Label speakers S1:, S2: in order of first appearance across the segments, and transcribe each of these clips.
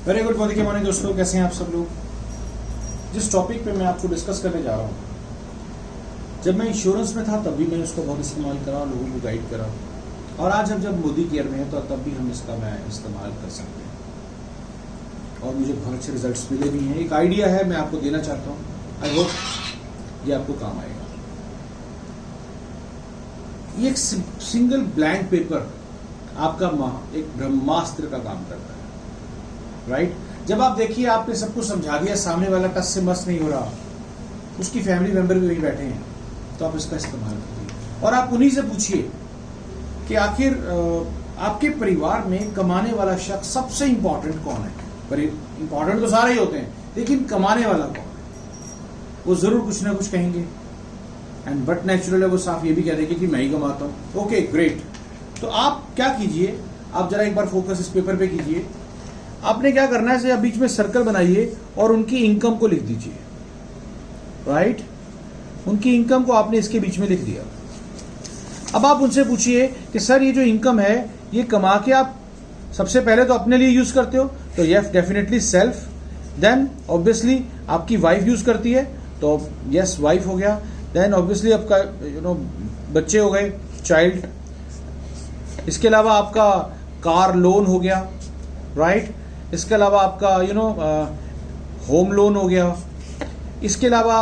S1: Very good morning के morning दोस्तों, कैसे हैं आप सब लोग। जिस टॉपिक पे मैं आपको डिस्कस करने जा रहा हूँ, जब मैं इंश्योरेंस में था तब भी मैंने उसको बहुत इस्तेमाल करा, लोगों को गाइड करा, और आज हम जब मोदी केयर में है तो तब भी हम इसका मैं इस्तेमाल कर सकते हैं और मुझे बहुत अच्छे रिजल्ट्स मिले भी हैं। एक आइडिया है, मैं आपको देना चाहता हूँ, आई होप ये आपको काम आएगा। ये एक सिंगल ब्लैंक पेपर आपका एक ब्रह्मास्त्र का काम करता है, राइट। जब आप देखिए आपने सब कुछ समझा दिया, सामने वाला टस से मस नहीं हो रहा, उसकी फैमिली मेंबर भी वहीं बैठे हैं, तो आप इसका इस्तेमाल करिए और आप उन्हीं से पूछिए कि आखिर आपके परिवार में कमाने वाला शख्स सबसे इंपॉर्टेंट कौन है। पर इंपॉर्टेंट तो सारे ही होते हैं, लेकिन कमाने वाला कौन है, वो जरूर कुछ ना कुछ कहेंगे। एंड बट नेचुरल है, वो साफ ये भी कह देंगे कि मैं ही कमाता हूँ। ओके ग्रेट, तो आप क्या कीजिए, आप जरा एक बार फोकस इस पेपर पे कीजिए। आपने क्या करना है, आप बीच में सर्कल बनाइए और उनकी इनकम को लिख दीजिए, राइट। उनकी इनकम को आपने इसके बीच में लिख दिया। अब आप उनसे पूछिए कि सर ये जो इनकम है ये कमा के आप सबसे पहले तो अपने लिए यूज करते हो, तो yes definitely self. Then obviously आपकी वाइफ यूज करती है, तो यस वाइफ हो गया। देन ऑब्वियसली आपका बच्चे हो गए, चाइल्ड। इसके अलावा आपका कार लोन हो गया, राइट। इसके अलावा आपका होम लोन हो गया। इसके अलावा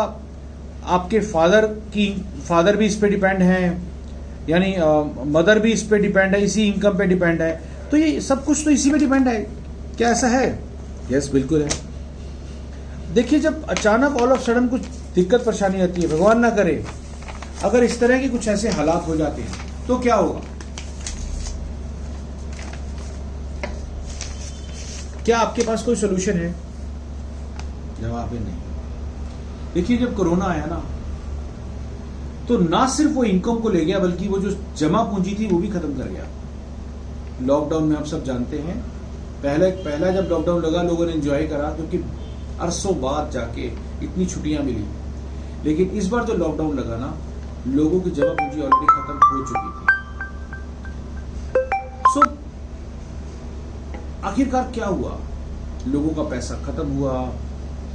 S1: आपके फादर भी इस पे डिपेंड हैं, यानी मदर भी इस पे डिपेंड है, इसी इनकम पे डिपेंड है। तो ये सब कुछ तो इसी पे डिपेंड है। क्या ऐसा है? यस बिल्कुल है। देखिए, जब अचानक ऑल ऑफ सडन कुछ दिक्कत परेशानी आती है, भगवान ना करे अगर इस तरह के कुछ ऐसे हालात हो जाते हैं, तो क्या होगा? क्या आपके पास कोई सोल्यूशन है? जवाब है नहीं। देखिए, जब कोरोना आया ना, तो ना सिर्फ वो इनकम को ले गया, बल्कि वो जो जमा पूंजी थी वो भी खत्म कर गया। लॉकडाउन में आप सब जानते हैं, पहला जब लॉकडाउन लगा लोगों ने एंजॉय करा, क्योंकि अरसों बाद जाके इतनी छुट्टियां मिली। लेकिन इस बार जो लॉकडाउन लगा ना, लोगों की जमा पूंजी ऑलरेडी खत्म हो चुकी थी। सो आखिरकार क्या हुआ? लोगों का पैसा खत्म हुआ,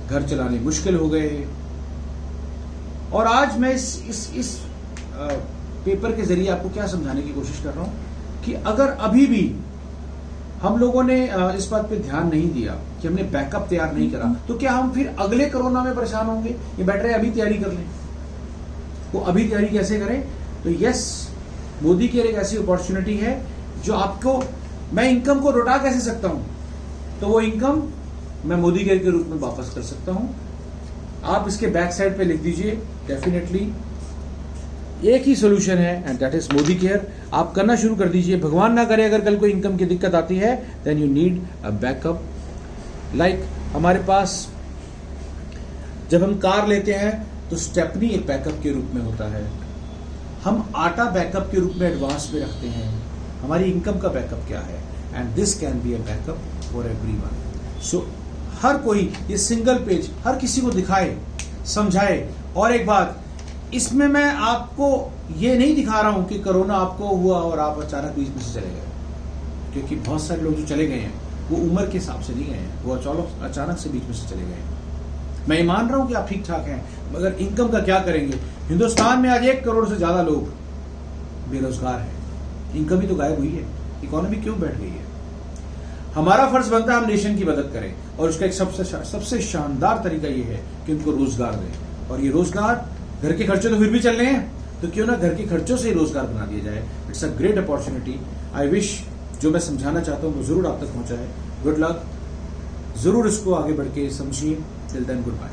S1: घर चलाने मुश्किल हो गए। और आज मैं इस पेपर के जरिए आपको क्या समझाने की कोशिश कर रहा हूं कि अगर अभी भी हम लोगों ने इस बात पे ध्यान नहीं दिया कि हमने बैकअप तैयार नहीं करा, तो क्या हम फिर अगले कोरोना में परेशान होंगे? ये बेटर है अभी तैयारी कर लें। वो अभी तैयारी कैसे करें? तो यस, मोदी की एक ऐसी अपॉर्चुनिटी है जो आपको, मैं इनकम को लौटा कैसे सकता हूं, तो वो इनकम मैं मोदी केयर के रूप में वापस कर सकता हूं। आप इसके बैक साइड पे लिख दीजिए, डेफिनेटली एक ही सोल्यूशन है, and that is Modi care. आप करना शुरू कर दीजिए। भगवान ना करे अगर कल कोई इनकम की दिक्कत आती है, then you need a backup. Like हमारे पास जब हम कार लेते हैं तो स्टेपनी एक बैकअप के रूप में होता है। हम आटा बैकअप के रूप में एडवांस में रखते हैं। हमारी इनकम का बैकअप क्या है? And this can be a backup for everyone. So हर कोई ये सिंगल पेज हर किसी को दिखाए, समझाए। और एक बात, इसमें मैं आपको ये नहीं दिखा रहा हूं कि कोरोना आपको हुआ और आप अचानक बीच में से चले गए, क्योंकि बहुत सारे लोग जो चले गए हैं वो उम्र के हिसाब से नहीं गए हैं, वो अचानक से बीच में से चले गए हैं। मैं ये मान रहा हूं कि आप ठीक ठाक हैं, मगर इनकम का क्या करेंगे? हिंदुस्तान में आज 1 करोड़ से ज्यादा लोग बेरोजगार हैं, इनकम ही तो गायब हुई है, इकोनॉमी क्यों बैठ गई है? हमारा फर्ज बनता है हम नेशन की मदद करें, और उसका एक सबसे शानदार तरीका ये है कि उनको रोजगार दें। और ये रोजगार, घर के खर्चे तो फिर भी चल रहे हैं, तो क्यों ना घर के खर्चों से ही रोजगार बना दिया जाए। It's a great opportunity. I wish जो मैं समझाना चाहता हूं वो जरूर आप तक पहुंचा है। गुड लक, जरूर इसको आगे बढ़ के समझिए। Till then good bye.